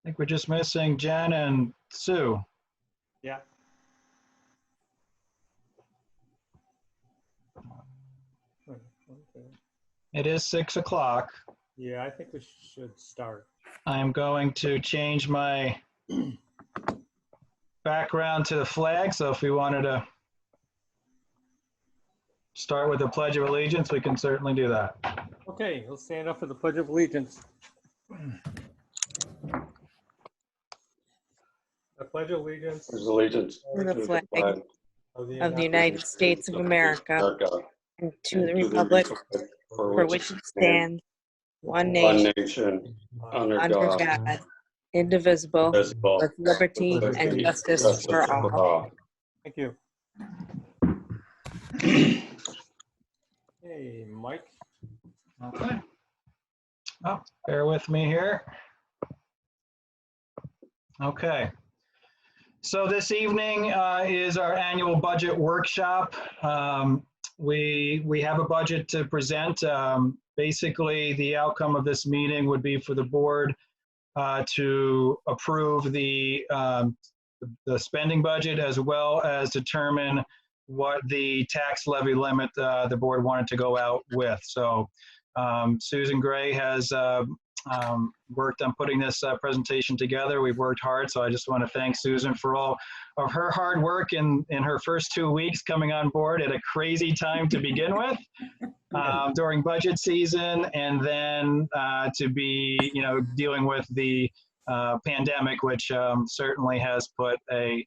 think we're just missing Jen and Sue. Yeah. Okay. It is 6 o'clock. Yeah, I think we should start. I'm going to change my background to the flag. So if we wanted to start with the Pledge of Allegiance, we can certainly do that. Okay, we'll stand up for the Pledge of Allegiance. I pledge allegiance Pledge allegiance To the flag of of the United States of America and to the republic for which it stands, one nation, under under God, God, indivisible, indivisible, with liberty and justice for all. Thank you. Hey, Mike. Okay. Oh, bear with me here. Okay. So this evening is our annual budget workshop. We have a budget to present. Basically, the outcome of this meeting would be for the board to approve the spending budget, as well as determine what the tax levy limit the board wanted to go out with. So Susan Gray has worked on putting this presentation together. We've worked hard, so I just want to thank Susan for all of her hard work in her first 2 weeks coming on board at a crazy time to begin with, during budget season, and then to be, dealing with the pandemic, which certainly has put a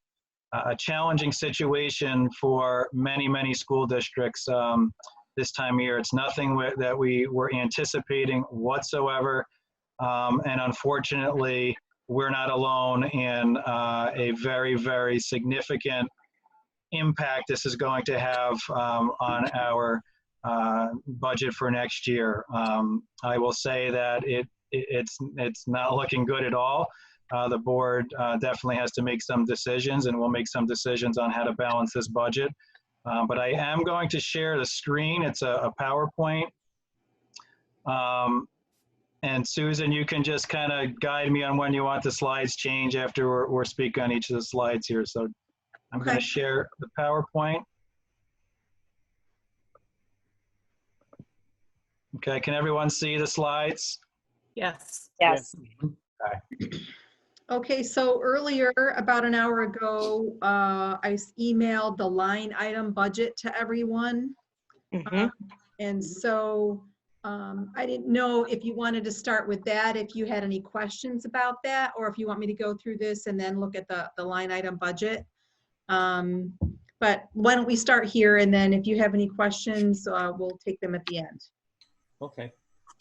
challenging situation for many, many school districts this time of year. It's nothing that we were anticipating whatsoever. And unfortunately, we're not alone in a very, very significant impact this is going to have on our budget for next year. I will say that it's not looking good at all. The board definitely has to make some decisions, and we'll make some decisions on how to balance this budget. But I am going to share the screen. It's a PowerPoint. And Susan, you can just kind of guide me on when you want the slides change after we're speaking on each of the slides here. So I'm going to share the PowerPoint. Okay, can everyone see the slides? Yes. Yes. Okay. Okay, so earlier, about an hour ago, I emailed the line item budget to everyone. And so I didn't know if you wanted to start with that, if you had any questions about that, or if you want me to go through this and then look at the line item budget. But why don't we start here, and then if you have any questions, we'll take them at the end. Okay.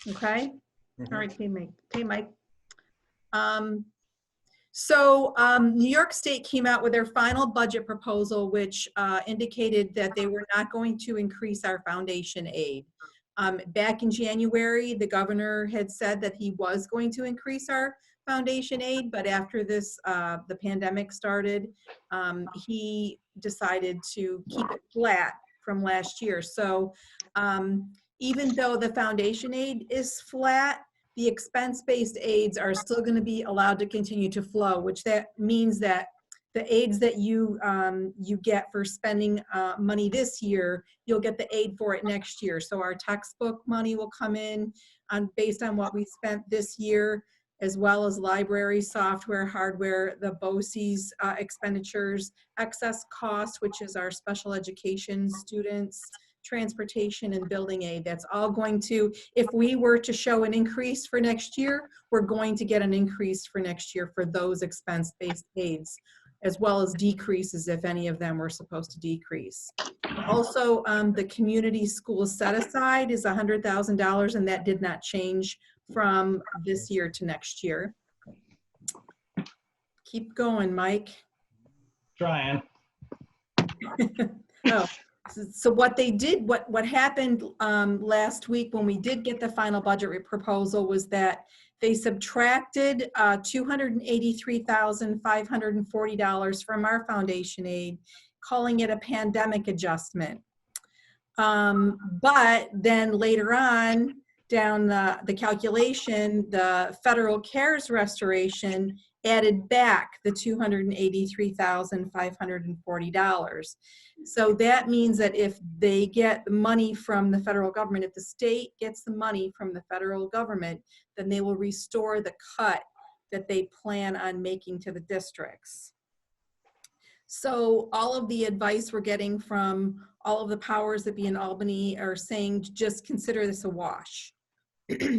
Okay? All right, okay, Mike. So New York State came out with their final budget proposal, which indicated that they were not going to increase our foundation aid. Back in January, the governor had said that he was going to increase our foundation aid, but after this, the pandemic started, he decided to keep it flat from last year. So even though the foundation aid is flat, the expense-based aids are still going to be allowed to continue to flow, which that means that the aids that you get for spending money this year, you'll get the aid for it next year. So our textbook money will come in based on what we spent this year, as well as library, software, hardware, the BOCES expenditures, excess costs, which is our special education students, transportation, and building aid. That's all going to, if we were to show an increase for next year, we're going to get an increase for next year for those expense-based aids, as well as decreases if any of them were supposed to decrease. Also, the community school set aside is $100,000, and that did not change from this year to next year. Keep going, Mike. Trying. Oh, so what they did, what happened last week when we did get the final budget proposal was that they subtracted $283,540 from our foundation aid, calling it a pandemic adjustment. But then later on, down the calculation, the federal CARES restoration added back the $283,540. So that means that if they get the money from the federal government, if the state gets the money from the federal government, then they will restore the cut that they plan on making to the districts. So all of the advice we're getting from all of the powers that be in Albany are saying, just consider this a wash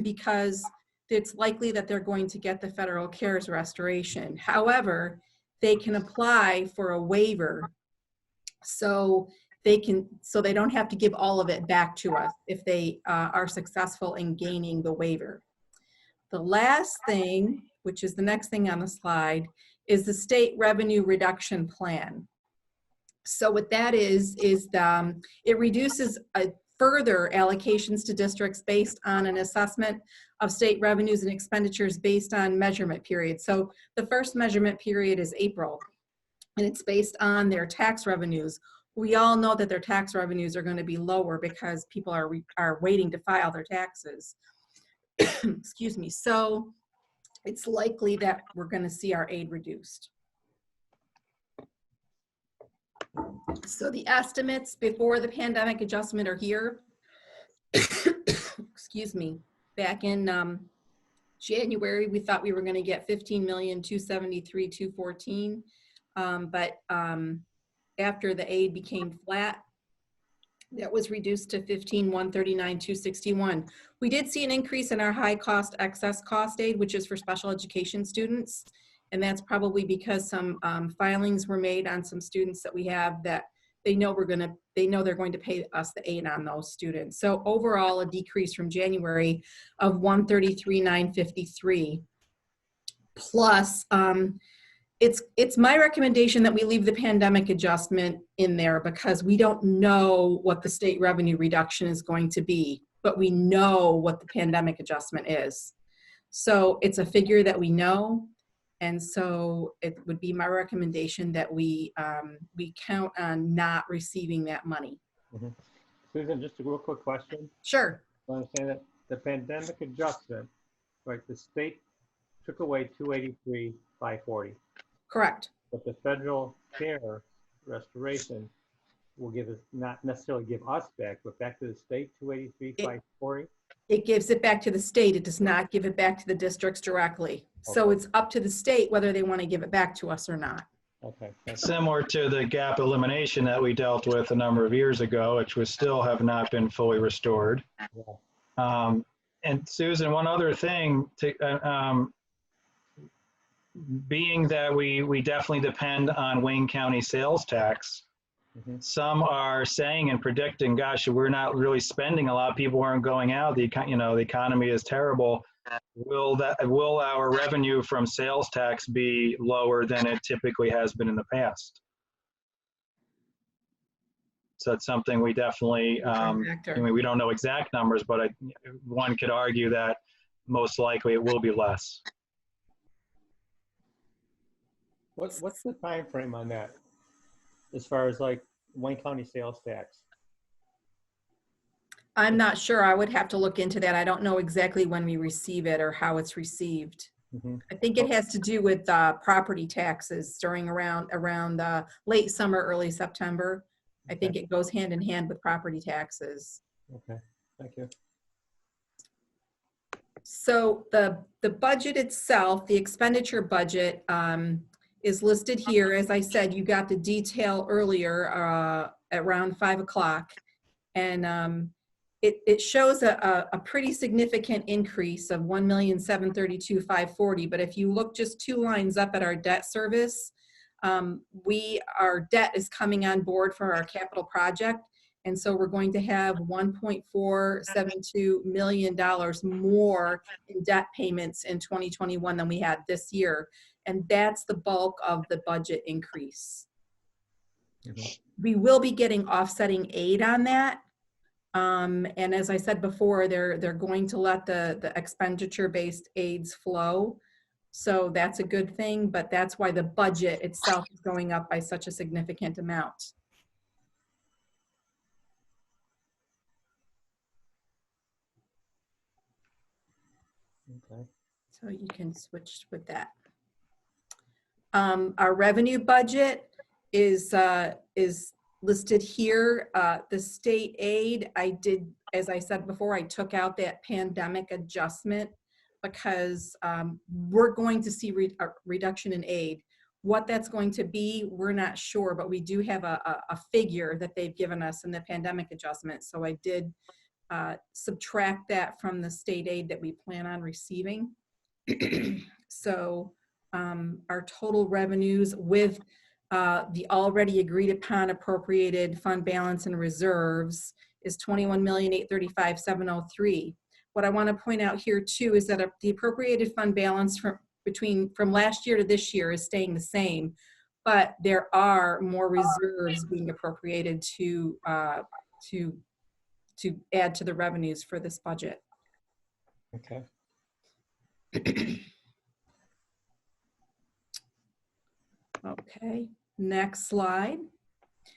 because it's likely that they're going to get the federal CARES restoration. However, they can apply for a waiver so they don't have to give all of it back to us if they are successful in gaining the waiver. The last thing, which is the next thing on the slide, is the state revenue reduction plan. So what that is it reduces further allocations to districts based on an assessment of state revenues and expenditures based on measurement periods. So the first measurement period is April, and it's based on their tax revenues. We all know that their tax revenues are going to be lower because people are waiting to file their taxes. Excuse me. So it's likely that we're going to see our aid reduced. So the estimates before the pandemic adjustment are here. Excuse me. Back in January, we thought we were going to get 15,273,214, but after the aid became flat, that was reduced to 15,139,261. We did see an increase in our high cost excess cost aid, which is for special education students. And that's probably because some filings were made on some students that we have that they know they're going to pay us the aid on those students. So overall, a decrease from January of 133,953. Plus, it's my recommendation that we leave the pandemic adjustment in there because we don't know what the state revenue reduction is going to be, but we know what the pandemic adjustment is. So it's a figure that we know. And so it would be my recommendation that we count on not receiving that money. Mm-hmm. Susan, just a real quick question. Sure. I understand that the pandemic adjustment, right, the state took away 283,540. Correct. But the federal care restoration will give us, not necessarily give us back, but back to the state, 283,540. It gives it back to the state. It does not give it back to the districts directly. Okay. So it's up to the state whether they want to give it back to us or not. Okay. Similar to the gap elimination that we dealt with a number of years ago, which was still have not been fully restored. Yeah. And Susan, one other thing, being that we definitely depend on Wayne County sales tax, some are saying and predicting, gosh, we're not really spending a lot. People aren't going out. The economy is terrible. Will our revenue from sales tax be lower than it typically has been in the past? So that's something we definitely, I mean, we don't know exact numbers, but one could argue that most likely it will be less. What's the time frame on that, as far as like Wayne County sales tax? I'm not sure. I would have to look into that. I don't know exactly when we receive it or how it's received. I think it has to do with property taxes during around late summer, early September. I think it goes hand in hand with property taxes. Okay, thank you. So the budget itself, the expenditure budget, is listed here. As I said, you got the detail earlier around 5 o'clock, and it shows a pretty significant increase of $1,732,540. But if you look just 2 lines up at our debt service, our debt is coming on board for our capital project. And so we're going to have $1.472 million more in debt payments in 2021 than we had this year. And that's the bulk of the budget increase. We will be getting offsetting aid on that. And as I said before, they're going to let the expenditure-based aids flow. So that's a good thing, but that's why the budget itself is going up by such a significant amount. Okay. So you can switch with that. Our revenue budget is listed here. The state aid, as I said before, I took out that pandemic adjustment because we're going to see a reduction in aid. What that's going to be, we're not sure, but we do have a figure that they've given us in the pandemic adjustment. So I did subtract that from the state aid that we plan on receiving. So our total revenues with the already agreed upon appropriated fund balance and reserves is $21,835,703. What I want to point out here too is that the appropriated fund balance from last year to this year is staying the same, but there are more reserves being appropriated to add to the revenues for this budget. Okay. Okay, next slide.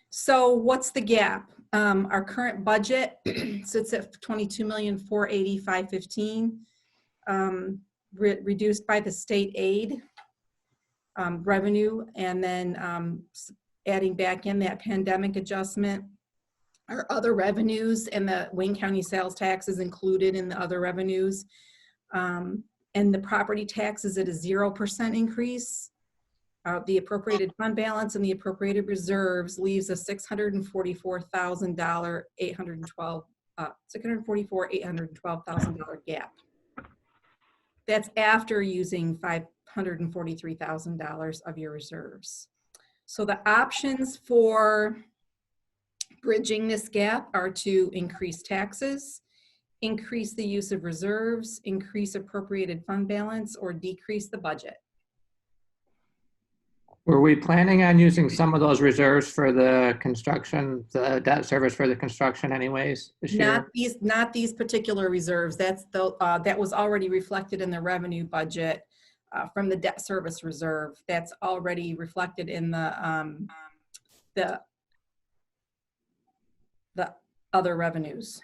So what's the gap? Our current budget sits at $22,480,515, reduced by the state aid revenue, and then adding back in that pandemic adjustment. Our other revenues and the Wayne County sales tax is included in the other revenues. And the property tax is at a 0% increase. The appropriated fund balance and the appropriated reserves leaves a $644,812 gap. That's after using $543,000 of your reserves. So the options for bridging this gap are to increase taxes, increase the use of reserves, increase appropriated fund balance, or decrease the budget. Were we planning on using some of those reserves for the construction, the debt service for the construction anyways this year? Not these particular reserves. That's that was already reflected in the revenue budget from the debt service reserve. That's already reflected in the other revenues.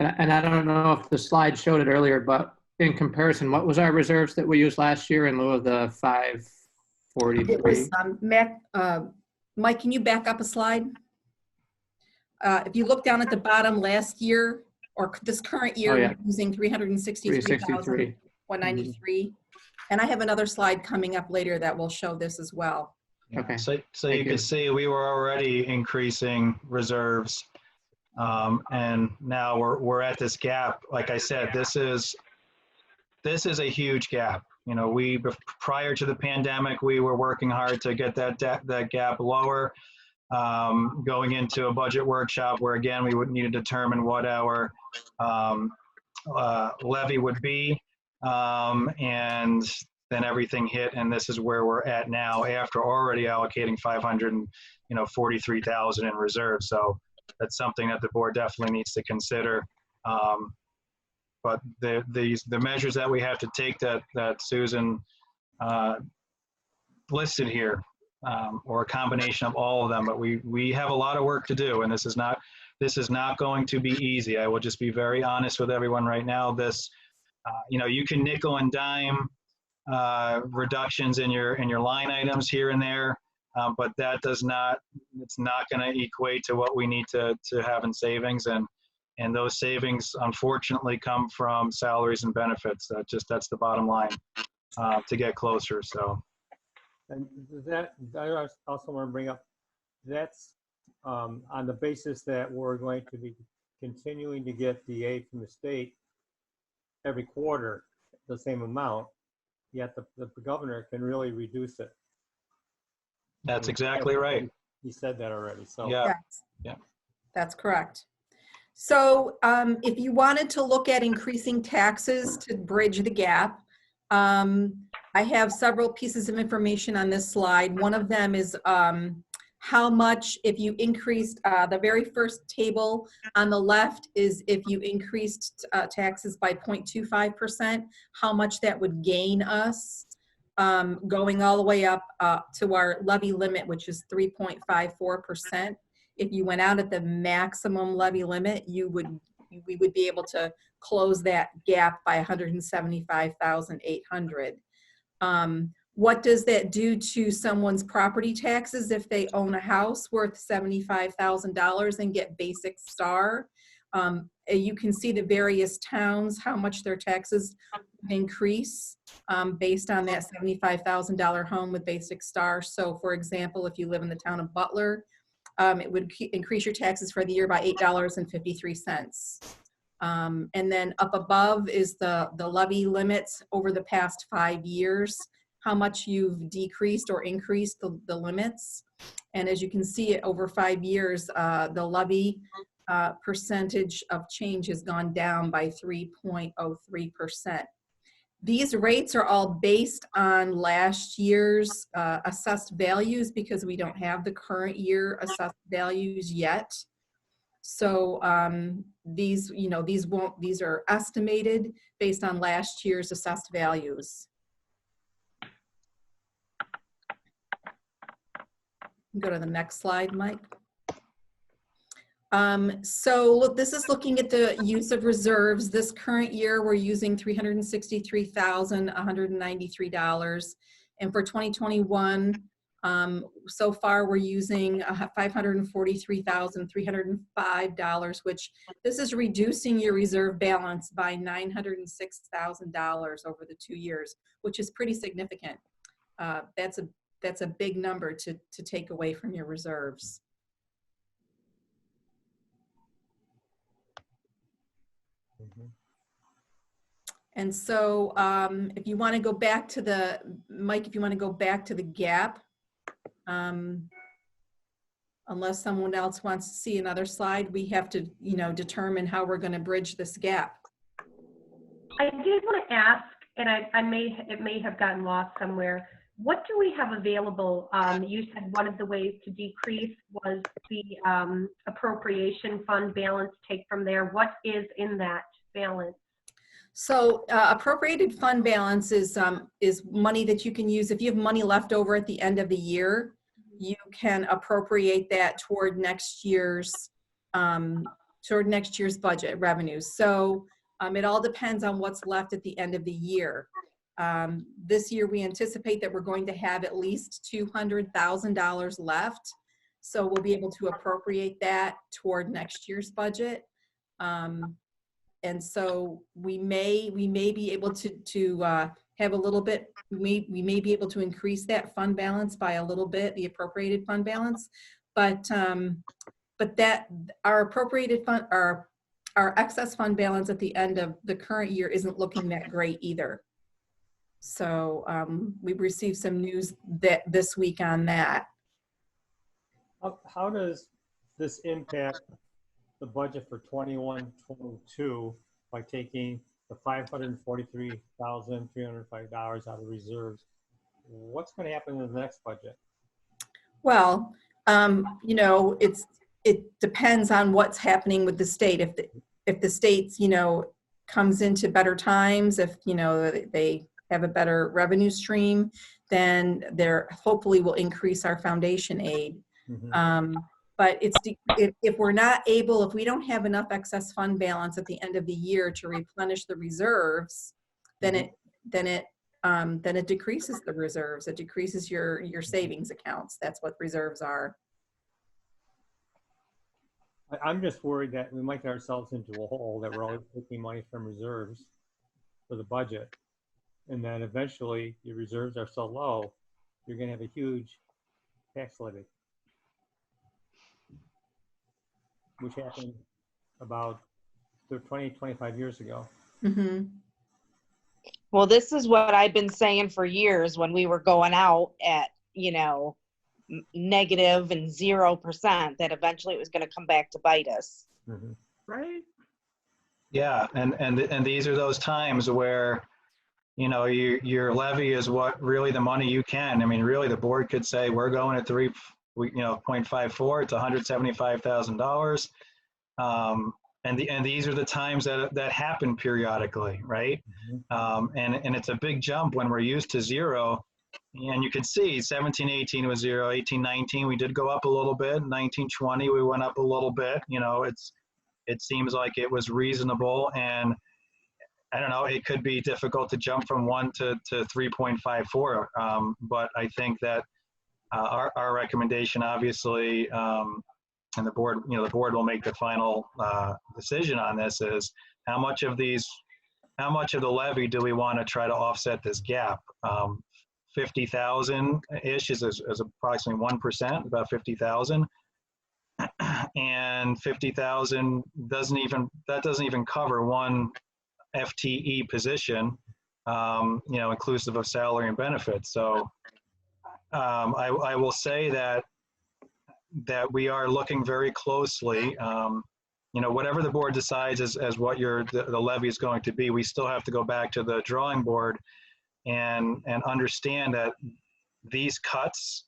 And I don't know if the slide showed it earlier, but in comparison, what was our reserves that we used last year in lieu of the 543? It was, Mike, can you back up a slide? If you look down at the bottom last year, or this current year, we're using 363,193. And I have another slide coming up later that will show this as well. Okay. So you can see we were already increasing reserves. And now we're at this gap. Like I said, this is a huge gap. You know, prior to the pandemic, we were working hard to get that gap lower. Going into a budget workshop where again we would need to determine what our levy would be, and then everything hit, and this is where we're at now after already allocating $543,000 in reserves. So that's something that the board definitely needs to consider. But the measures that we have to take that Susan listed here, or a combination of all of them, but we have a lot of work to do, and this is not going to be easy. I will just be very honest with everyone right now. This, you can nickel and dime reductions in your line items here and there, but it's not going to equate to what we need to have in savings, and those savings unfortunately come from salaries and benefits. That's the bottom line to get closer. So. And that, I also want to bring up, that's on the basis that we're going to be continuing to get the aid from the state every quarter, the same amount, yet the governor can really reduce it. That's exactly right. He said that already, so. Yeah. Yeah, that's correct. So if you wanted to look at increasing taxes to bridge the gap, I have several pieces of information on this slide. One of them is how much, if you increased, the very first table on the left is if you increased taxes by 0.25%, how much that would gain us, going all the way up to our levy limit, which is 3.54%. If you went out at the maximum levy limit, you would we would be able to close that gap by 175,800. What does that do to someone's property taxes if they own a house worth $75,000 and get basic star? You can see the various towns, how much their taxes increase based on that $75,000 home with basic star. So for example, if you live in the town of Butler, it would increase your taxes for the year by $8.53. And then up above is the levy limits over the past 5 years, how much you've decreased or increased the limits. And as you can see, over 5 years, the levy percentage of change has gone down by 3.03%. These rates are all based on last year's assessed values because we don't have the current year assessed values yet. So these are estimated based on last year's assessed values. Go to the next slide, Mike. So look, this is looking at the use of reserves. This current year, we're using $363,193. And for 2021, so far we're using $543,305, which this is reducing your reserve balance by $906,000 over the 2 years, which is pretty significant. That's a big number to take away from your reserves. And so if you want to go back to the, Mike, if you want to go back to the gap, unless someone else wants to see another slide, we have to, determine how we're going to bridge this gap. I did want to ask, and it may have gotten lost somewhere. What do we have available? You said one of the ways to decrease was the appropriation fund balance, take from there. What is in that balance? So appropriated fund balance is money that you can use. If you have money left over at the end of the year, you can appropriate that toward next year's budget revenues. So it all depends on what's left at the end of the year. This year, we anticipate that we're going to have at least $200,000 left. So we'll be able to appropriate that toward next year's budget. And so we may be able to have a little bit, we may be able to increase that fund balance by a little bit, the appropriated fund balance, but that our appropriated fund, our excess fund balance at the end of the current year isn't looking that great either. So we've received some news this week on that. How does this impact the budget for 21-22 by taking the $543,305 out of reserves? What's going to happen in the next budget? Well, it depends on what's happening with the state. If the state's comes into better times, if they have a better revenue stream, then there hopefully will increase our foundation aid. Mm-hmm. But if we're not able, if we don't have enough excess fund balance at the end of the year to replenish the reserves, then it decreases the reserves. It decreases your savings accounts. That's what reserves are. I'm just worried that we might get ourselves into a hole that we're always taking money from reserves for the budget. And then eventually your reserves are so low, you're going to have a huge tax levy, which happened about 20, 25 years ago. Mm-hmm. Well, this is what I've been saying for years when we were going out at, negative and 0%, that eventually it was going to come back to bite us. Mm-hmm. Right? Yeah, and these are those times where your levy is what really the money you can. I mean, really, the board could say we're going at 0.54. It's $175,000. And these are the times that happen periodically, right? Mm-hmm. And it's a big jump when we're used to zero. And you can see 17-18 was 0, 18-19 we did go up a little bit, 19-20 we went up a little bit. it seems like it was reasonable, and I don't know, it could be difficult to jump from 1 to 3.54, but I think that our recommendation, obviously, and the board, the board will make the final decision on this, is how much of the levy do we want to try to offset this gap? 50,000-ish is approximately 1%, about 50,000. And 50,000 doesn't even cover one FTE position, inclusive of salary and benefits. So I will say that we are looking very closely. Whatever the board decides as what the levy is going to be, we still have to go back to the drawing board and understand that these cuts,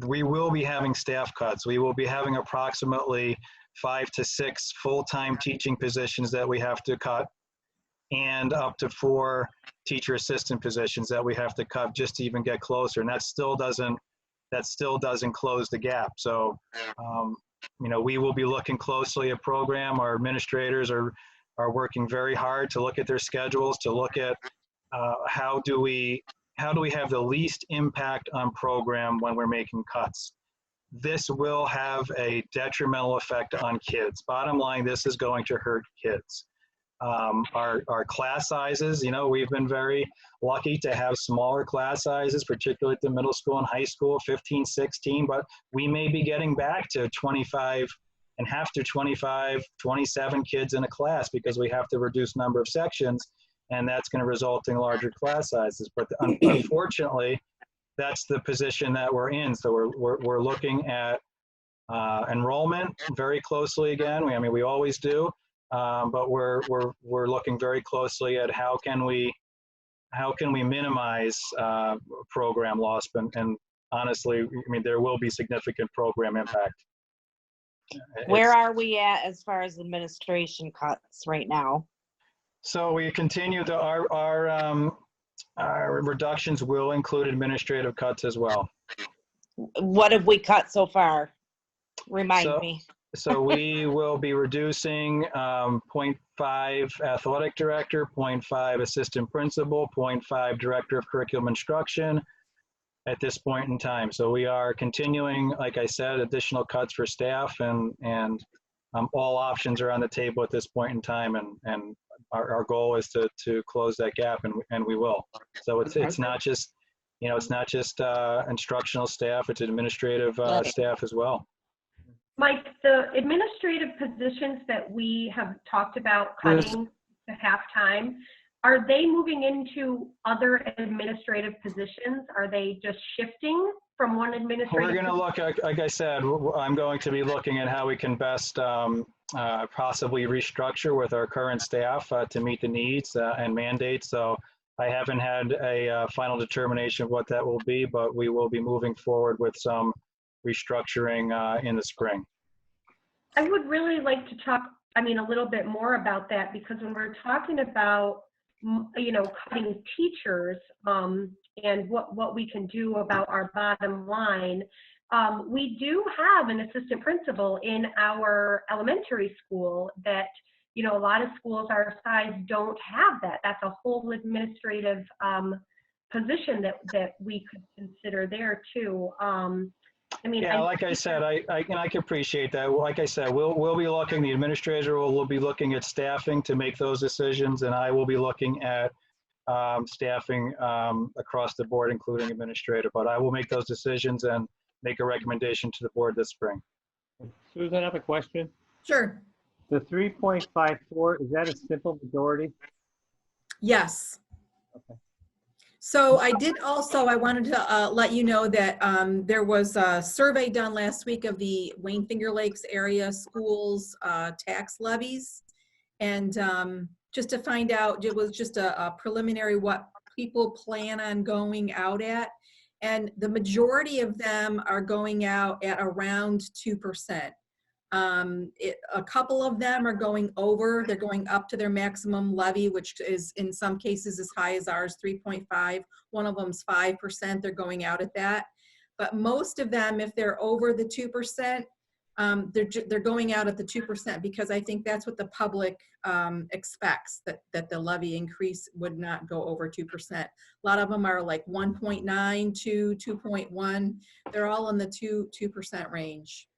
we will be having staff cuts. We will be having approximately 5 to 6 full-time teaching positions that we have to cut, and up to 4 teacher assistant positions that we have to cut just to even get closer. And that still doesn't close the gap. So, we will be looking closely at program. Our administrators are working very hard to look at their schedules, to look at how do we have the least impact on program when we're making cuts. This will have a detrimental effect on kids. Bottom line, this is going to hurt kids. Our class sizes, we've been very lucky to have smaller class sizes, particularly at the middle school and high school, 15, 16, but we may be getting back to 25 and have to 25, 27 kids in a class because we have to reduce number of sections, and that's going to result in larger class sizes. But unfortunately, that's the position that we're in. So we're looking at enrollment very closely again. We always do. But we're looking very closely at how can we minimize program loss, and honestly, there will be significant program impact. Where are we at as far as administration cuts right now? So we continue our reductions will include administrative cuts as well. What have we cut so far? Remind me. So we will be reducing 0.5 athletic director, 0.5 assistant principal, 0.5 director of curriculum instruction at this point in time. So we are continuing, like I said, additional cuts for staff, and all options are on the table at this point in time. And our goal is to close that gap, and we will. So it's not just, instructional staff, it's administrative staff as well. Mike, the administrative positions that we have talked about cutting to half-time, are they moving into other administrative positions? Are they just shifting from one administrative? We're going to look, like I said, I'm going to be looking at how we can best possibly restructure with our current staff to meet the needs and mandates. So I haven't had a final determination of what that will be, but we will be moving forward with some restructuring in the spring. I would really like to talk, a little bit more about that, because when we're talking about, cutting teachers and what we can do about our bottom line, we do have an assistant principal in our elementary school that, a lot of schools our size don't have that. That's a whole administrative position that we could consider there too. Like I said, I can appreciate that. Like I said, we'll be looking, the administrator will be looking at staffing to make those decisions, and I will be looking at staffing across the board, including administrative. But I will make those decisions and make a recommendation to the board this spring. Susan, I have a question. Sure. The 3.54, is that a simple majority? Yes. Okay. So I wanted to let you know that there was a survey done last week of the Wayne Finger Lakes area schools tax levies. And just to find out, it was just a preliminary what people plan on going out at. And the majority of them are going out at around 2%. A couple of them are going over, they're going up to their maximum levy, which is in some cases as high as ours, 3.5. One of them's 5%, they're going out at that. But most of them, if they're over the 2%, they're going out at the 2% because I think that's what the public expects, that the levy increase would not go over 2%. A lot of them are like 1.9 to 2.1. They're all in the 2% range.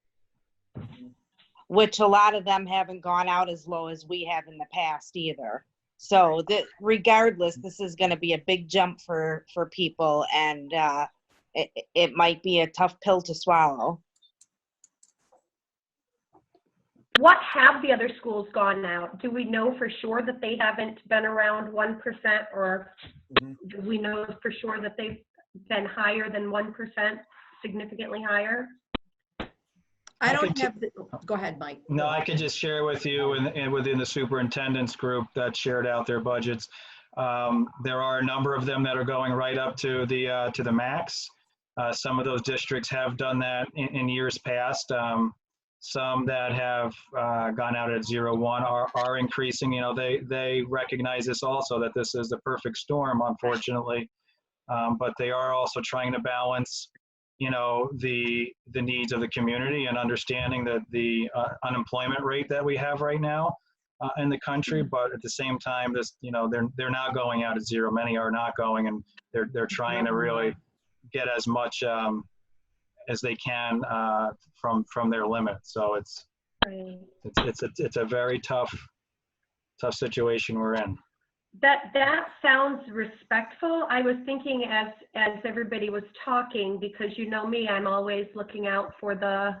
Which a lot of them haven't gone out as low as we have in the past either. So that regardless, this is going to be a big jump for people, and it might be a tough pill to swallow. What have the other schools gone out? Do we know for sure that they haven't been around 1%, or do we know for sure that they've been higher than 1%, significantly higher? I don't have the, go ahead, Mike. No, I can just share with you and within the superintendent's group that shared out their budgets. There are a number of them that are going right up to the max. Some of those districts have done that in years past. Some that have gone out at 0.1 are increasing. You know, they recognize this also, that this is the perfect storm, unfortunately. But they are also trying to balance, you know, the needs of the community and understanding that the unemployment rate that we have right now in the country. But at the same time, this, you know, they're not going out at 0. Many are not going, and they're trying to really get as much as they can from their limit. So it's a very tough situation we're in. That sounds respectful. I was thinking as everybody was talking, because you know me, I'm always looking out for the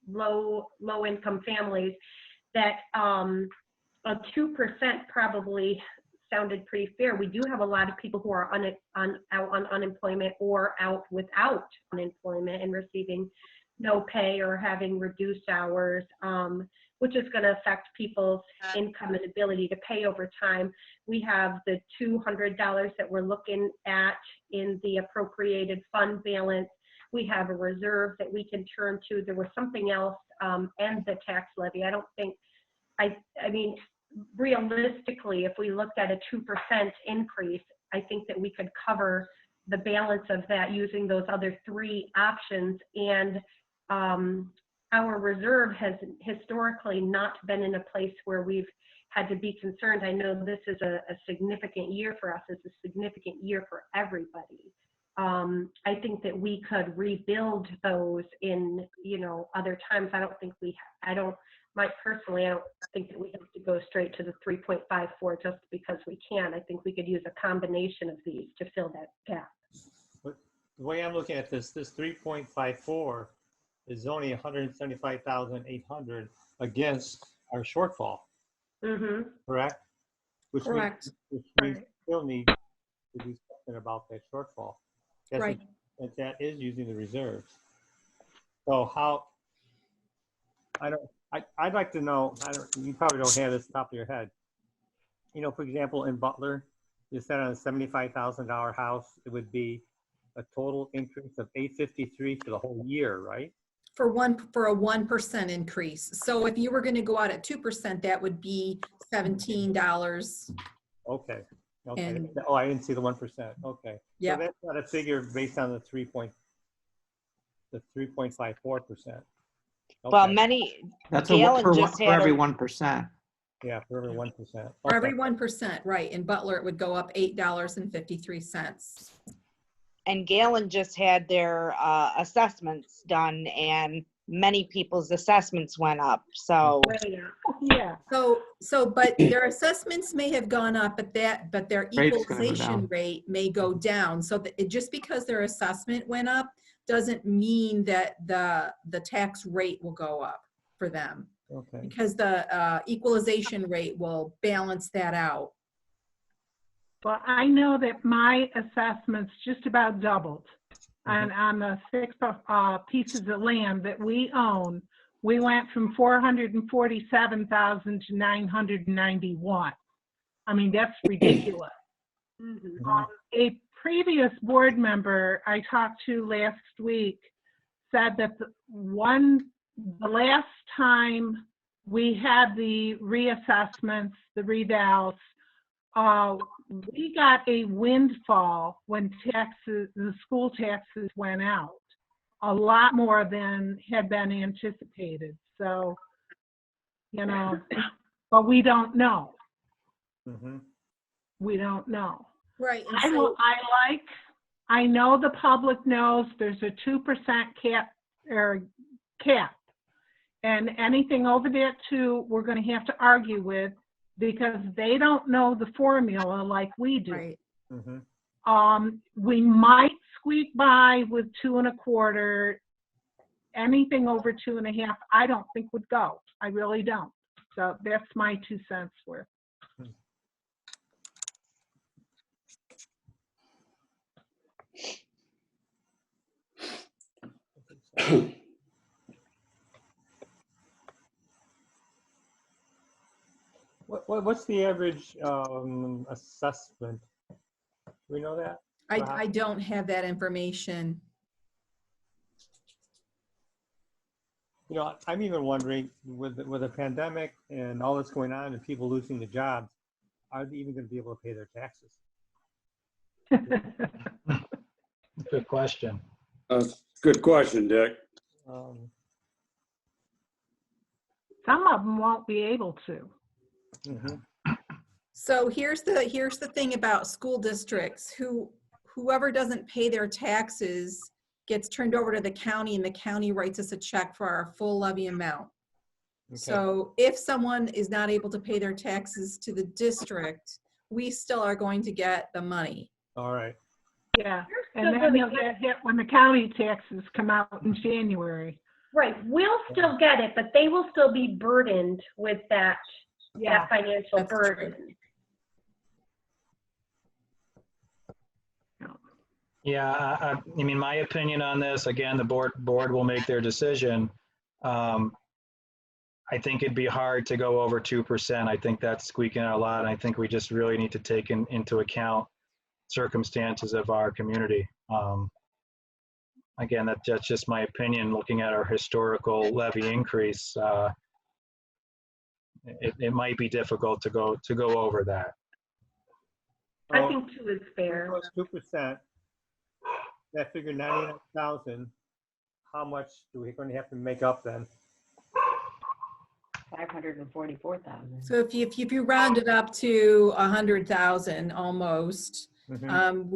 low income families, that a 2% probably sounded pretty fair. We do have a lot of people who are out on unemployment or out without unemployment and receiving no pay or having reduced hours, which is going to affect people's income and ability to pay over time. We have the $200 that we're looking at in the appropriated fund balance. We have a reserve that we can turn to. There was something else, and the tax levy. I don't think, I mean, realistically, if we looked at a 2% increase, I think that we could cover the balance of that using those other 3 options. And our reserve has historically not been in a place where we've had to be concerned. I know this is a significant year for us. It's a significant year for everybody. I think that we could rebuild those in, you know, other times. I don't think personally, I don't think that we have to go straight to the 3.54 just because we can. I think we could use a combination of these to fill that gap. But the way I'm looking at this 3.54 is only 175,800 against our shortfall. Correct? Correct. Which we still need to do something about that shortfall. Right. That is using the reserves. So how? I'd like to know. You probably don't have this off the top of your head. You know, for example, in Butler, you said on a $75,000 house, it would be a total increase of $853 for the whole year, right? For a 1% increase. So if you were going to go out at 2%, that would be $17. Okay. And, oh, I didn't see the 1%. Okay. Yeah. So that's not a figure based on the 3.54%. Okay. Well, That's Galen for just had every a- 1%. Yeah, for every 1%. for every 1%, right. In Butler, it would go up $8.53. And Galen just had their assessments done, and many people's assessments went up. So Yeah. But their assessments may have gone up, but their Rate's gonna go equalization down. rate may go down. So just because their assessment went up doesn't mean that the tax rate will go up for them. Okay. Because the equalization rate will balance that out. Well, I know that my assessments just about doubled. And on the 6 pieces of land that we own, we went from 447,000 to 991. I mean, that's ridiculous. A previous board member I talked to last week said that the last time we had the reassessments, the revals, we got a windfall when the school taxes went out. a lot more than had been anticipated. So, but we don't know. Mhm. We don't know. Right. And so, I know the public knows there's a 2% cap. And anything over that 2, we're going to have to argue with because they don't know the formula like we do. right. Mhm. We might squeak by with 2 1/4. Anything over 2 1/2, I don't think would go. I really don't. So that's my 2 cents worth. What's the average assessment? Do we know that? I don't have that information. I'm even wondering with the pandemic and all that's going on and people losing their jobs, are they even going to be able to pay their taxes? Good question. Good question, Dick. Some of them won't be able to. Mhm. So here's the thing about school districts. Whoever doesn't pay their taxes gets turned over to the county, and the county writes us a check for our full levy amount. Okay. So if someone is not able to pay their taxes to the district, we still are going to get the money. All right. Yeah, and then you'll get hit when the county taxes come out in January. Right, we'll still get it, but they will still be burdened with that financial That's burden. true. Yeah, I mean, my opinion on this, again, the board will make their decision. I think it'd be hard to go over 2%. I think that's squeaking out a lot. And I think we just really need to take into account circumstances of our community. Again, that's just my opinion, looking at our historical levy increase. It might be difficult to go over that. I think 2 is fair. 2%. That figure 99,000. How much do we going to have to make up then? 544,000. So if you round it up to 100,000 almost, Mhm.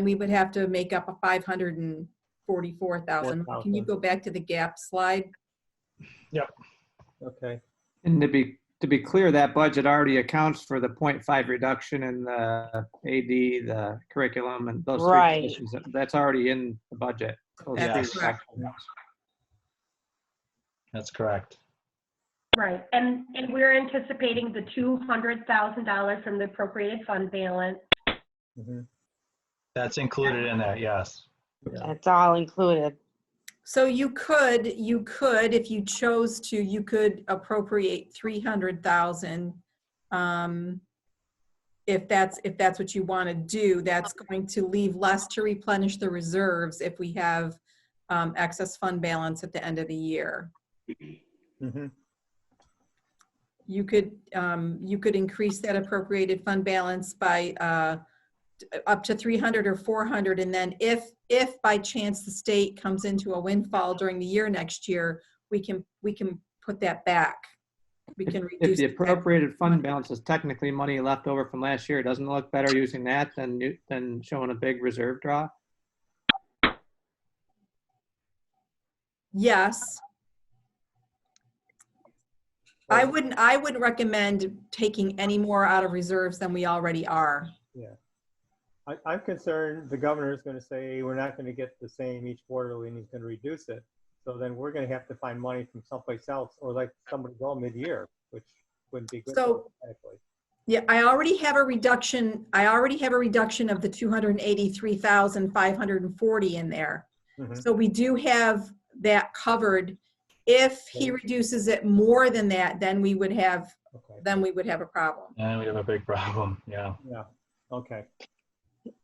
we would have to make up a 544,000. Can you go back to the gap slide? Yep. Okay. And to be clear, that budget already accounts for the 0.5 reduction in the AD, the curriculum, and those Right. 3 positions. That's already in the budget. Those That's three correct. reductions. That's correct. Right, and we're anticipating the $200,000 from the appropriated fund balance. Mhm. That's included in that, yes. That's all included. So you could, if you chose to, you could appropriate 300,000. If that's what you want to do. That's going to leave less to replenish the reserves if we have excess fund balance at the end of the year. Mhm. You could increase that appropriated fund balance by up to 300 or 400, and then if by chance the state comes into a windfall during the year next year, we can put that back. We can If reduce the it back. appropriated fund balance is technically money left over from last year, doesn't it look better using that than showing a big reserve draw? Yes. I wouldn't recommend taking any more out of reserves than we already are. Yeah. I'm concerned the governor is going to say we're not going to get the same each quarterly and he's going to reduce it. So then we're going to have to find money from someplace else or like somebody go mid-year, which wouldn't be good. So, yeah, I already have a reduction of the 283,540 in there. Mhm. So we do have that covered. If he reduces it more than that, then we would have a problem. And we have a big problem, yeah. Yeah, okay.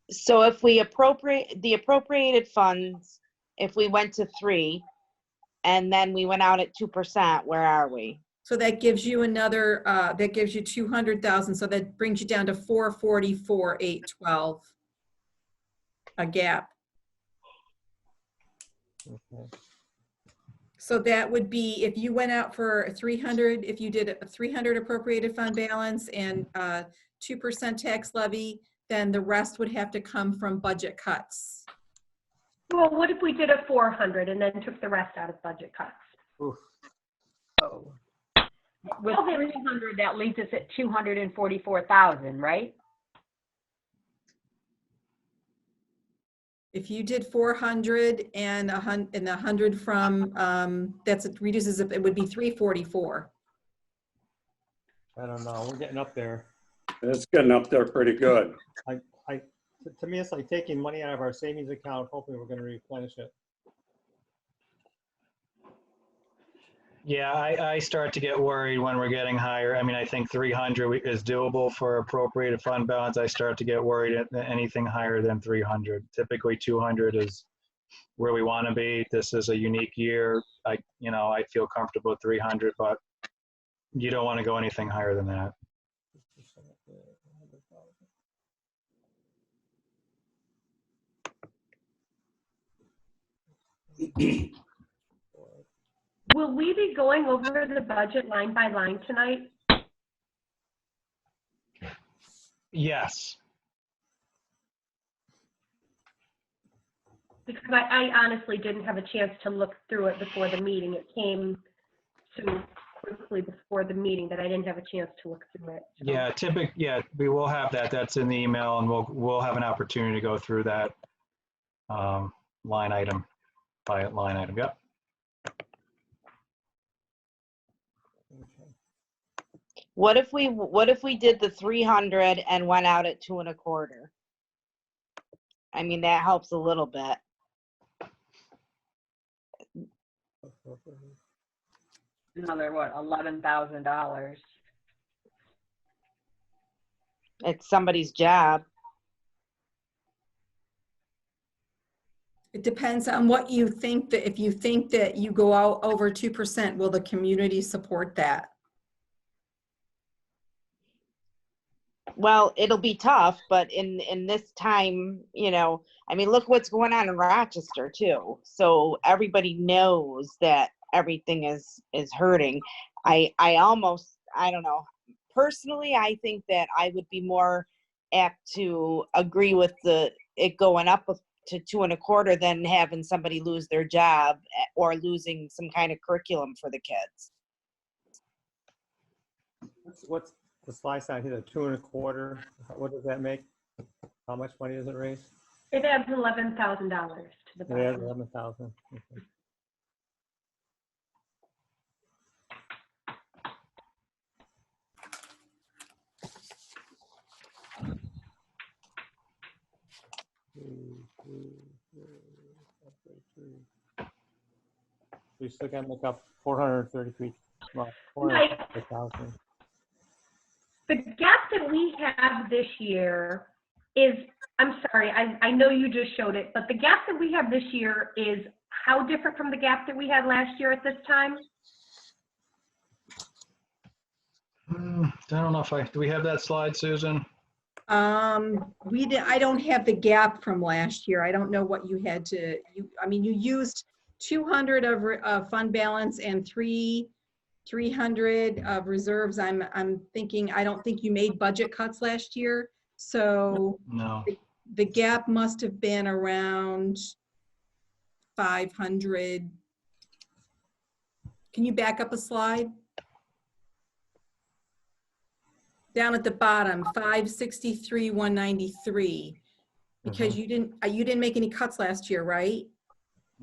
So if we appropriate the appropriated funds, if we went to 3 and then we went out at 2%, where are we? So that gives you another, that gives you 200,000. So that brings you down to 444,812, a gap. Okay. So that would be, if you went out for 300, if you did a 300 appropriated fund balance and 2% tax levy, then the rest would have to come from budget cuts. Well, what if we did a 400 and then took the rest out of budget cuts? Oof. Oh. With 300, that leaves us at 244,000, right? If you did 400 and 100 from, it reduces, it would be 344. I don't know. We're getting up there. It's getting up there pretty good. To me, it's like taking money out of our savings account, hoping we're going to replenish it. Yeah, I start to get worried when we're getting higher. I mean, I think 300 is doable for appropriated fund balance. I start to get worried at anything higher than 300. Typically 200 is where we want to be. This is a unique year. I feel comfortable with 300, but you don't want to go anything higher than that. Will we be going over the budget line by line tonight? Yes. Because I honestly didn't have a chance to look through it before the meeting. It came so quickly before the meeting that I didn't have a chance to look through it. So. Yeah, we will have that. That's in the email, and we'll have an opportunity to go through that line item by line item. Yep. What if we did the 300 and went out at 2 1/4? I mean, that helps a little bit. Another, what, $11,000? It's somebody's job. It depends on what you think, that if you think that you go out over 2%, will the community support that? Well, it'll be tough, but in this time, I mean, look what's going on in Rochester too. So everybody knows that everything is hurting. I don't know. Personally, I think that I would be more apt to agree with it going up to 2 1/4 than having somebody lose their job or losing some kind of curriculum for the kids. What's the slide side here? 2 1/4. What does that make? How much money does it raise? It adds $11,000 to the budget. Yeah, 11,000. Okay. We still got to make up 433. Well, 433,000. The gap that we have this year is, I'm sorry, I know you just showed it, but the gap that we have this year is how different from the gap that we had last year at this time? I don't know do we have that slide, Susan? I don't have the gap from last year. I don't know what you had to, you used 200 of fund balance and 300 of reserves. I'm thinking, I don't think you made budget cuts last year. So No. The gap must have been around 500. Can you back up a slide? Down at the bottom, 563, 193. Because you didn't make any cuts last year, right?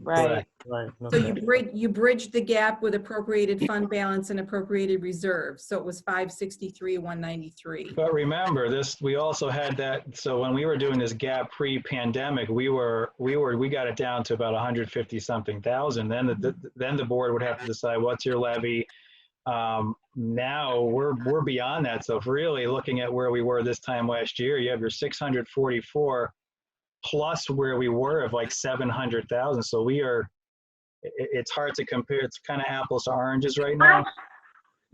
Right. Right. So you bridged the gap with appropriated fund balance and appropriated reserves. So it was 563, 193. But remember we also had that. So when we were doing this gap pre-pandemic, we got it down to about 150 something thousand. Then the board would have to decide what's your levy. Now we're beyond that. So if really looking at where we were this time last year, you have your 644 plus where we were of like 700,000. So it's hard to compare. It's kind of apples to oranges right now.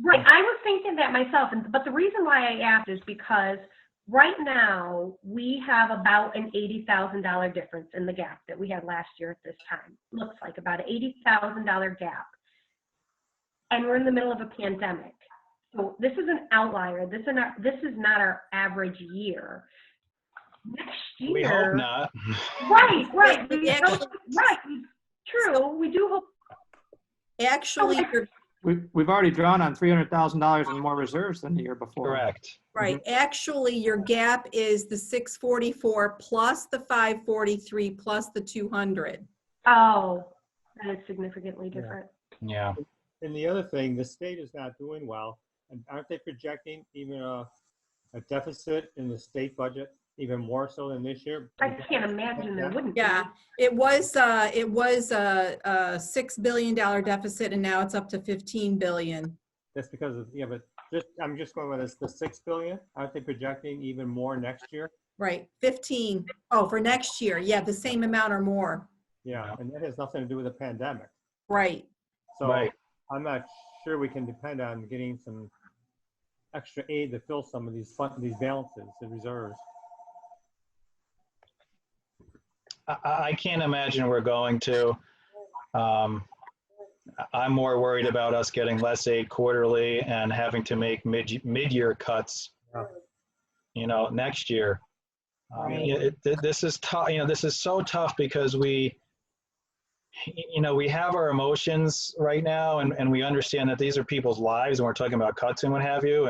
Right, I was thinking that myself, but the reason why I asked is because right now, we have about an $80,000 difference in the gap that we had last year at this time. Looks like about an $80,000 gap. And we're in the middle of a pandemic. So this is an outlier. This is not our average year. Next year. We hope not. Right. Actually- Right. True. We do hope. Actually, you're We've already drawn on $300,000 in more reserves than the year before. Correct. right. Actually, your gap is the 644 plus the 543 plus the 200. Oh, that is significantly different. Yeah. And the other thing, the state is not doing well. And aren't they projecting even a deficit in the state budget, even more so than this year? I can't imagine there wouldn't be. Yeah, it was a $6 billion deficit, and now it's up to 15 billion. That's because of, yeah, but just, I'm just going with this, the 6 billion, aren't they projecting even more next year? Right, 15. Oh, for next year, yeah, the same amount or more. Yeah, and that has nothing to do with the pandemic. Right. So Right. I'm not sure we can depend on getting some extra aid to fill some of these balances, the reserves. I can't imagine we're going to. I'm more worried about us getting less aid quarterly and having to make mid-year cuts, next year. This is tough. This is so tough because we have our emotions right now, and we understand that these are people's lives, and we're talking about cuts and what have you,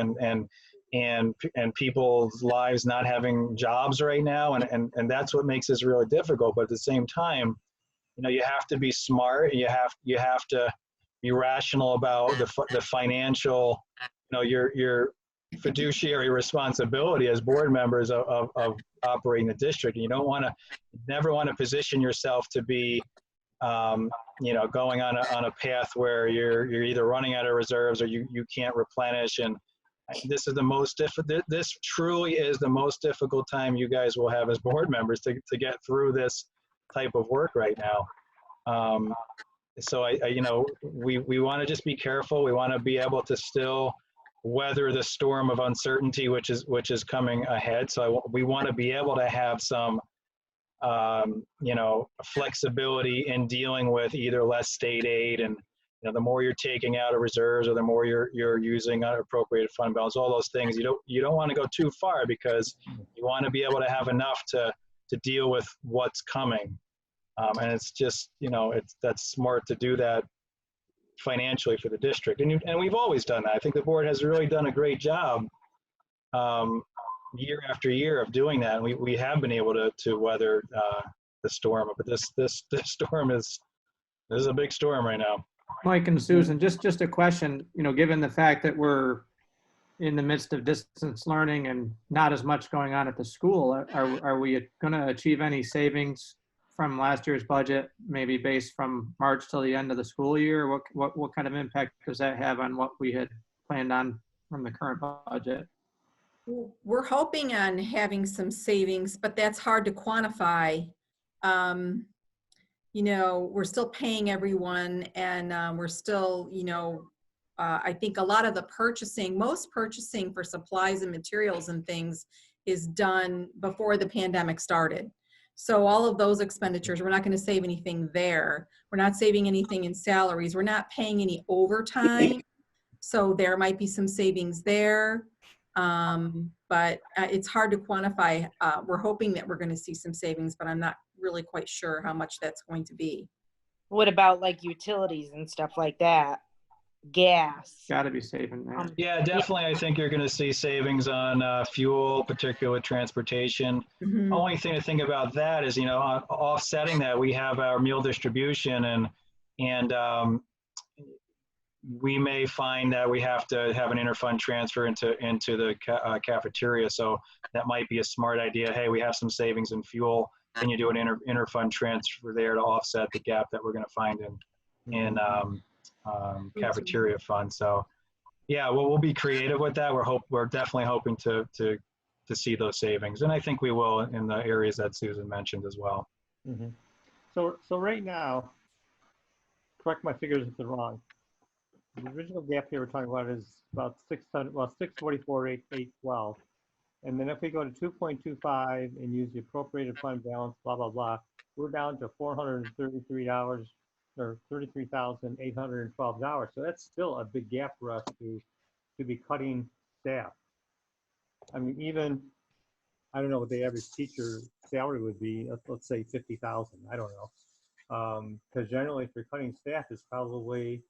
and people's lives not having jobs right now, and that's what makes this really difficult. But at the same time, you have to be smart. You have to be rational about the financial, your fiduciary responsibility as board members of operating the district. You never want to position yourself to be going on a path where you're either running out of reserves or you can't replenish. And this is the most difficult. This truly is the most difficult time you guys will have as board members to get through this type of work right now. So we want to just be careful. We want to be able to still weather the storm of uncertainty which is coming ahead. So we want to be able to have some flexibility in dealing with either less state aid, and the more you're taking out of reserves or the more you're using unappropriated fund balance, all those things. You don't want to go too far because you want to be able to have enough to deal with what's coming. And it's just, that's smart to do that financially for the district. And we've always done that. I think the board has really done a great job year after year of doing that. And we have been able to weather the storm, but this storm is a big storm right now. Mike and Susan, just a question, given the fact that we're in the midst of distance learning and not as much going on at the school, are we going to achieve any savings from last year's budget, maybe based from March till the end of the school year? What kind of impact does that have on what we had planned on from the current budget? We're hoping on having some savings, but that's hard to quantify. We're still paying everyone, and we're still, I think a lot of the most purchasing for supplies and materials and things is done before the pandemic started. So all of those expenditures, we're not going to save anything there. We're not saving anything in salaries. We're not paying any overtime. So there might be some savings there. But it's hard to quantify. We're hoping that we're going to see some savings, but I'm not really quite sure how much that's going to be. What about like utilities and stuff like that? Gas. Got to be saving there. Yeah, definitely. I think you're going to see savings on fuel, particularly transportation. Mm-hmm. Only thing to think about that is, offsetting that, we have our meal distribution, and we may find that we have to have an interfund transfer into the cafeteria. So that might be a smart idea. Hey, we have some savings in fuel. Can you do an interfund transfer there to offset the gap that we're going to find in cafeteria fund? So yeah, we'll be creative with that. We're definitely hoping to see those savings, and I think we will in the areas that Susan mentioned as well. Mm-hmm. So right now, correct my figures if they're wrong. The original gap here we're talking about is about 644,812. And then if we go to 2.25 and use the appropriated fund balance, blah, blah, blah, we're down to $433 or $33,812. So that's still a big gap for us to be cutting staff. I mean, even, I don't know what the average teacher salary would be, let's say 50,000, I don't know. Because generally if you're cutting staff, it's probably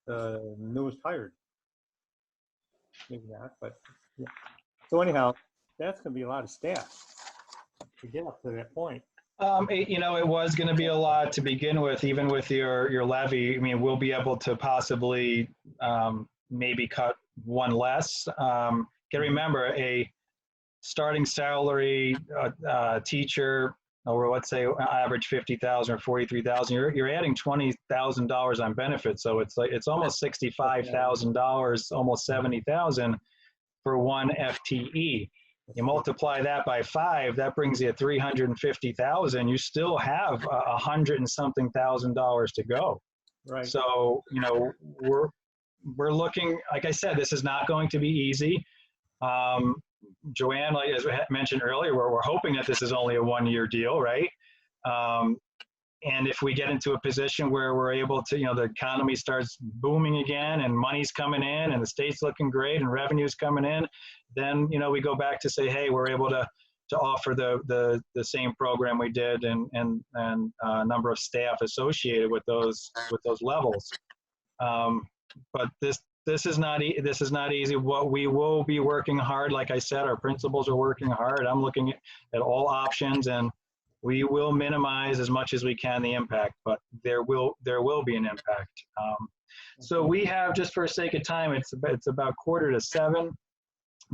the newest hired. Maybe not, but yeah. So anyhow, that's gonna be a lot of staff to get up to that point. It was going to be a lot to begin with, even with your levy. I mean, we'll be able to possibly maybe cut one less. Got to remember, a starting salary teacher, or let's say average 50,000 or 43,000, you're adding $20,000 on benefits. So it's almost $65,000, almost 70,000 for one FTE. You multiply that by 5, that brings you 350,000. You still have $100 and something thousand to go. Right. So, we're looking, like I said, this is not going to be easy. Joanne, like as we mentioned earlier, we're hoping that this is only a 1-year deal, right? And if we get into a position where we're able to, the economy starts booming again and money's coming in and the state's looking great and revenue's coming in, then, we go back to say, hey, we're able to offer the same program we did and number of staff associated with those levels. But this is not easy. What we will be working hard, like I said, our principals are working hard. I'm looking at all options, and we will minimize as much as we can the impact, but there will be an impact. So we have, just for sake of time, it's about 6:45.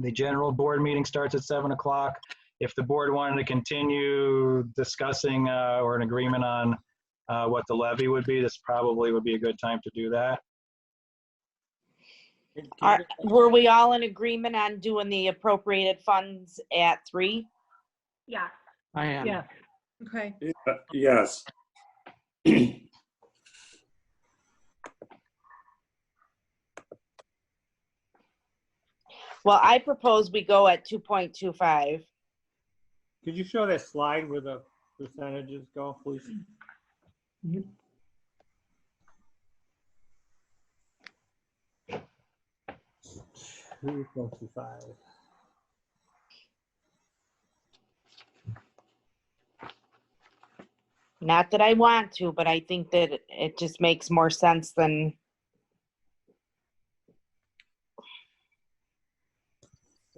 The general board meeting starts at 7 o'clock. If the board wanted to continue discussing or an agreement on what the levy would be, this probably would be a good time to do that. Were we all in agreement on doing the appropriated funds at 3? Yeah. I am. Yeah. Okay. Yes. Well, I propose we go at 2.25. Could you show that slide where the percentages go, please? 2.25. Not that I want to, but I think that it just makes more sense than.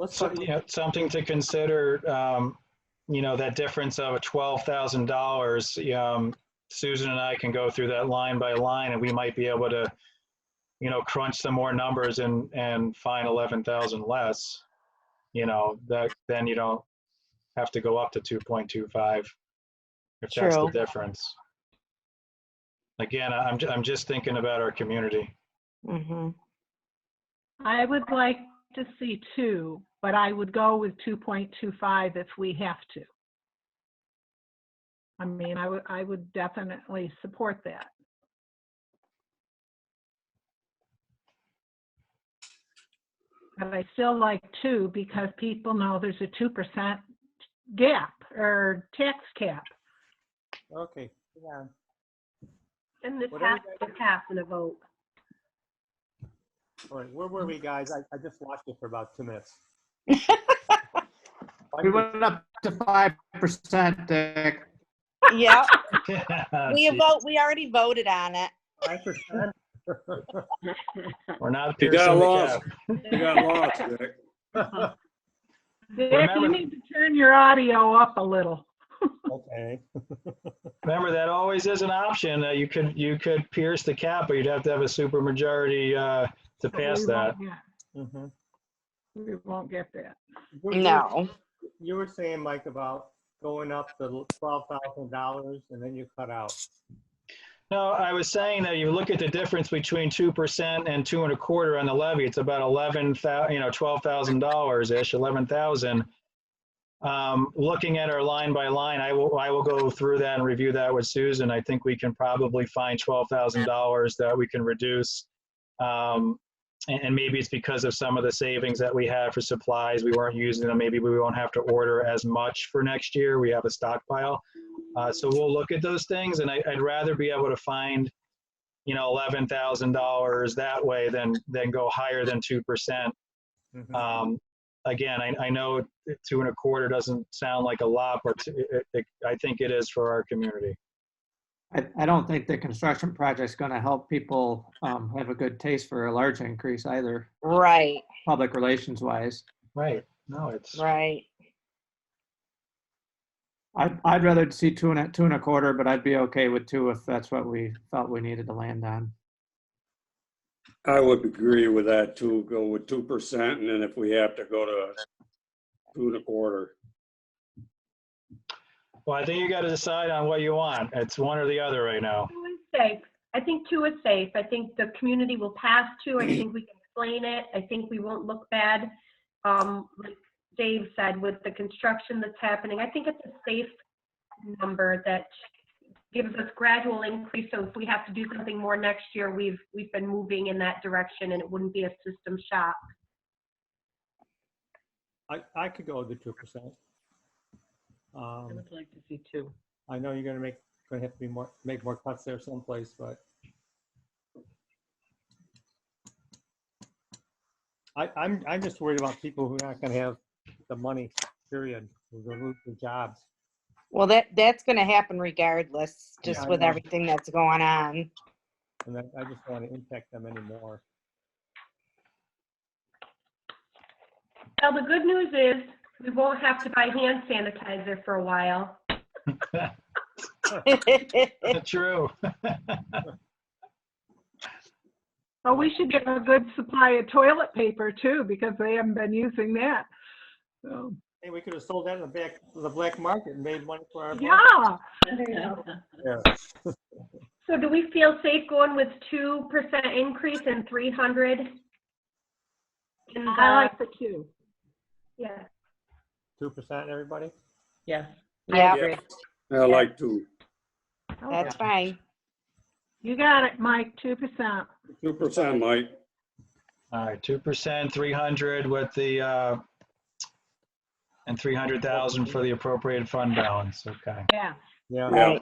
So, something to consider, that difference of $12,000, Susan and I can go through that line by line, and we might be able to, crunch some more numbers and find 11,000 less, that then you don't have to go up to 2.25 if that's the True. difference. Again, I'm just thinking about our community. Mm-hmm. I would like to see 2, but I would go with 2.25 if we have to. I mean, I would definitely support that. But I still like 2 because people know there's a 2% gap or tax cap. Okay. Yeah. And this Whatever has to pass in a vote. All right, where were we, guys? I just watched it for about 2 minutes. We went up to 5%, Dick. Yeah. We already voted on it. 5%? We're not You piercing got the lost. cap. You got lost, Dick. Dick, Remember- you need to turn your audio up a little. Okay. Remember, that always is an option. You could pierce the cap, but you'd have to have a super majority to pass that. Mm-hmm. We won't get that. No. You were saying, Mike, about going up to $12,000 and then you cut out. No, I was saying that you look at the difference between 2% and 2.25 on the levy. It's about $12,000 ish, 11,000. Looking at our line by line, I will go through that and review that with Susan. I think we can probably find $12,000 that we can reduce and maybe it's because of some of the savings that we had for supplies. We weren't using them. Maybe we won't have to order as much for next year. We have a stockpile. So we'll look at those things, and I'd rather be able to find, $11,000 that way than go higher than 2%. Again, I know 2.25 doesn't sound like a lot, but I think it is for our community. I don't think the construction project's going to help people have a good taste for a large increase either, Right, public relations wise. Right. No, it's right. I'd rather see 2.25, but I'd be okay with 2 if that's what we felt we needed to land on. I would agree with that too. Go with 2%, and then if we have to go to 2.25. Well, I think you got to decide on what you want. It's one or the other right now. 2 is safe. I think 2 is safe. I think the community will pass 2. I think we can explain it. I think we won't look bad. Like Dave said, with the construction that's happening, I think it's a safe number that gives us gradual increase. So if we have to do something more next year, we've been moving in that direction, and it wouldn't be a system shock. I could go with the 2%. I would like to see 2. I know you're gonna have to make more cuts there someplace, but I'm just worried about people who are not gonna have the money, period, who will lose their jobs. Well, that's going to happen regardless, just Yeah, I with know. everything that's going on. And I just don't want to impact them anymore. Well, the good news is we won't have to buy hand sanitizer for a while. True. Oh, we should get a good supply of toilet paper too, because they haven't been using that. So, Hey, we could have sold that in the black market and made money for our yeah. Yeah. So do we feel safe going with 2% increase and 300? I like the 2. Yeah. 2%, everybody? Yes. Yeah, agree. I like 2. that's fine. You got it, Mike, 2%. 2%, Mike. All right, 2%, 300 with the and 300,000 for the appropriated fund balance. Okay. Yeah. Yeah. Yeah.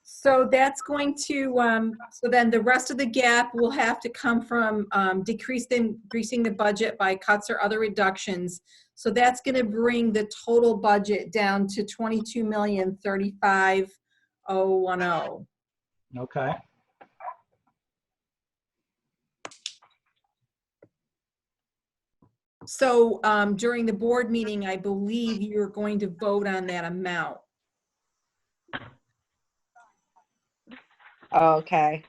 So that's going to, so then the rest of the gap will have to come from decreasing the budget by cuts or other reductions. So that's going to bring the total budget down to $22,035,010. Okay. So during the board meeting, I believe you're going to vote on that amount. Okay.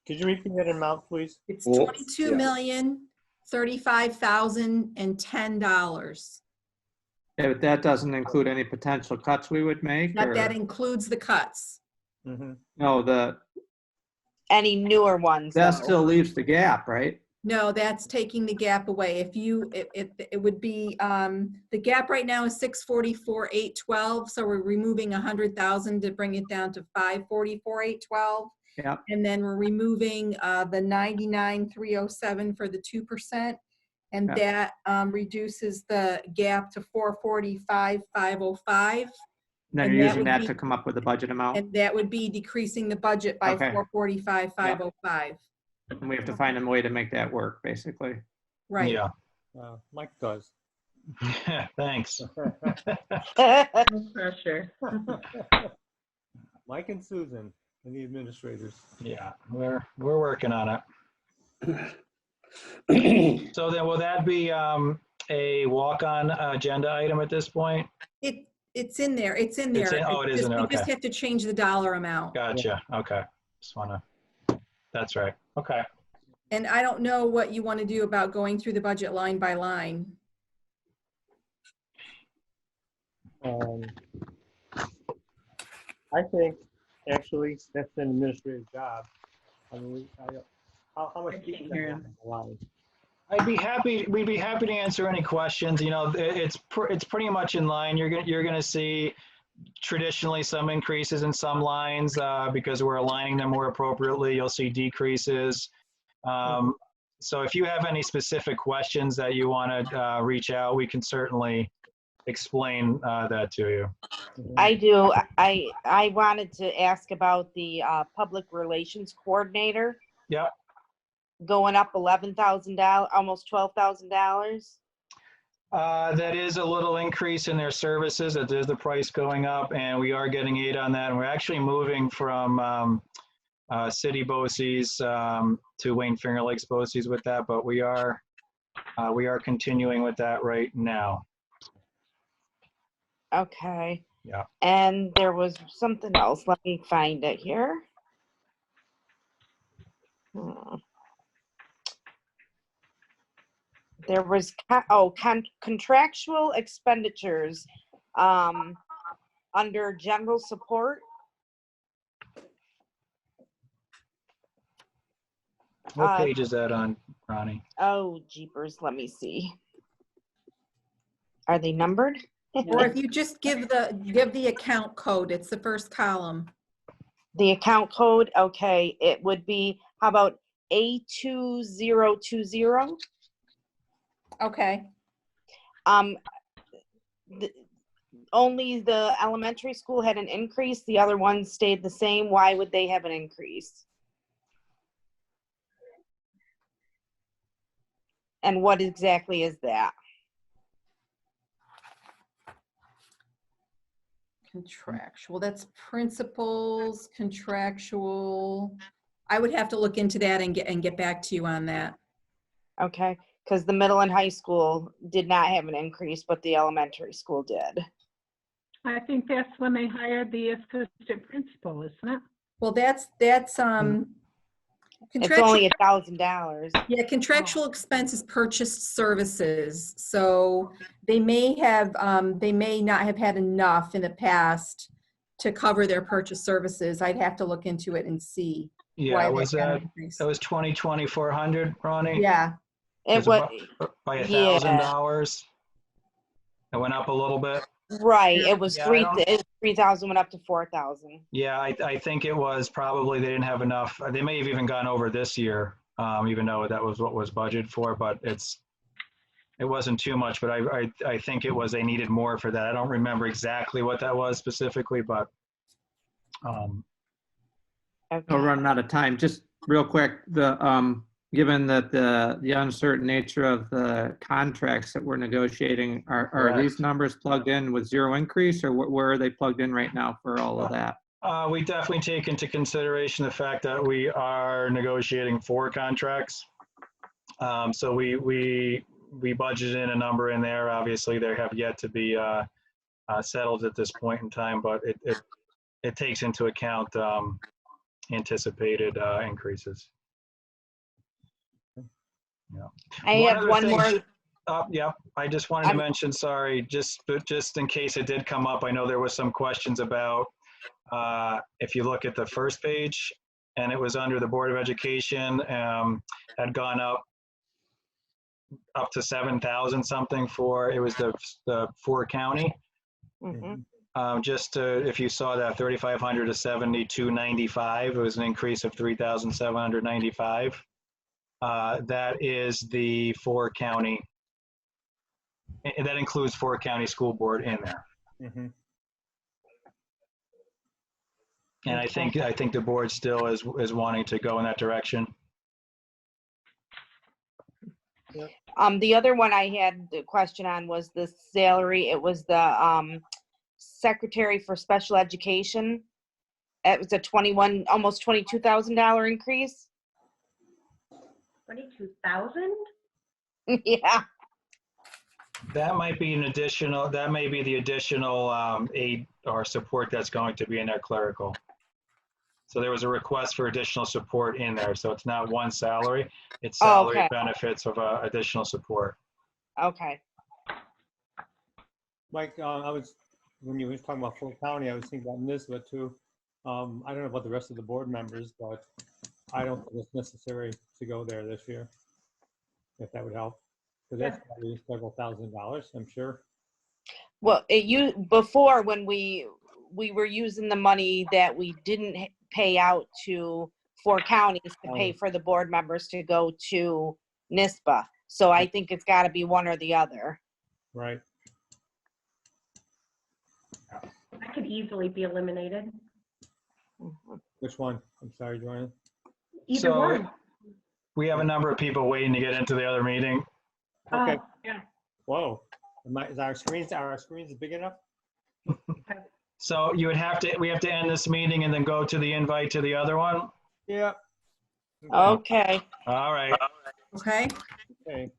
Could you repeat that amount, please? It's Well, $22,035,010. Yeah, but that doesn't include any potential cuts we would make? That or- includes the cuts. Mm-hmm. No, Any newer ones? that though? still leaves the gap, right? No, that's taking the gap away. If you, it would be, the gap right now is 644,812. So we're removing 100,000 to bring it down to 544,812. Yeah. And then we're removing the 99,307 for the 2%. And Yeah. that reduces the gap to 445,505. And then And you're that using would that be- to come up with the budget amount? And that would be decreasing the budget by Okay. 445,505. And we have to find a way to make that work, basically. Right. Yeah. Mike does. Thanks. Pressure. Mike and Susan and the administrators. Yeah, we're working on it. So then will that be a walk-on agenda item at this point? It's in there. It's in there. Oh, it is in there. We just Okay. have to change the dollar amount. Gotcha. Okay. Just wanna, that's right. Okay. And I don't know what you want to do about going through the budget line by line. I think actually that's an administrative job. I mean, how much? I can't hear him. We'd be happy to answer any questions. You know, it's pretty much in line. You're gonna see traditionally some increases in some lines because we're aligning them more appropriately. You'll see decreases So if you have any specific questions that you want to reach out, we can certainly explain that to you. I do. I wanted to ask about the public relations coordinator Yep. going up $11,000, almost $12,000. That is a little increase in their services. That is the price going up, and we are getting aid on that. And we're actually moving from City BOCES to Wayne Finger Lakes BOCES with that, but we are continuing with that right now. Okay. Yeah. And there was something else. Let me find it here. There was contractual expenditures under general support. What page is that on, Ronnie? Oh, jeepers. Let me see. Are they numbered? Or if you just give the account code, it's the first column. The account code, okay, it would be, how about A2020? Okay. Only the elementary school had an increase, the other ones stayed the same. Why would they have an increase? And what exactly is that? Contractual, that's principals, contractual. I would have to look into that and get back to you on that. Okay, because the middle and high school did not have an increase, but the elementary school did. I think that's when they hired the assistant principal, isn't it? Well, that's It's only $1,000. Yeah, contractual expenses, purchased services. So they may not have had enough in the past to cover their purchase services. I'd have to look into it and see. Yeah, was that was 2,400, Ronnie? Yeah. It was by $1,000. It went up a little bit. Right. It was Yeah, 3,000 went up to 4,000. Yeah, I think it was probably they didn't have enough. They may have even gone over this year, even though that was what was budgeted for. But it wasn't too much. But I think it was they needed more for that. I don't remember exactly what that was specifically, but. Okay. We're running out of time. Just real quick, given that the uncertain nature of the contracts that we're negotiating, are these numbers plugged in with zero increase, or where are they plugged in right now for all of that? We definitely take into consideration the fact that we are negotiating 4 contracts. So we budgeted in a number in there. Obviously, they have yet to be settled at this point in time, but it takes into account anticipated increases. Yeah. I have one more. Yeah, I just wanted to mention, sorry, just in case it did come up, I know there was some questions about if you look at the first page, and it was under the Board of Education, had gone up to 7,000 something for, it was the Fort County. Mm-hmm. Just if you saw that 3,500 to 7,295, it was an increase of 3,795. That is the Fort County. That includes Fort County School Board in there. Mm-hmm. And Okay. I think the board still is wanting to go in that direction. The other one I had the question on was the salary. It was the secretary for special education. It was a almost $22,000 increase. 22,000? Yeah. That might be the additional aid or support that's going to be in there clerical. So there was a request for additional support in there. So it's not one salary, it's salary Okay. benefits of additional support. Okay. Mike, when you were talking about Fort County, I was thinking about NISBA too. I don't know about the rest of the board members, but I don't think it's necessary to go there this year, if that would help. Because that's probably several $1,000s, I'm sure. Well, before when we were using the money that we didn't pay out to for counties to pay for the board members to go to NISBA. So I think it's got to be one or the other. Right. That could easily be eliminated. Which one? I'm sorry, Joanna. Either So- one. We have a number of people waiting to get into the other meeting. Okay. Yeah. Whoa. Is our screens big enough? So you would have to, we have to end this meeting and then go to the invite to the other one? Yeah. Okay. All right. Okay? Okay.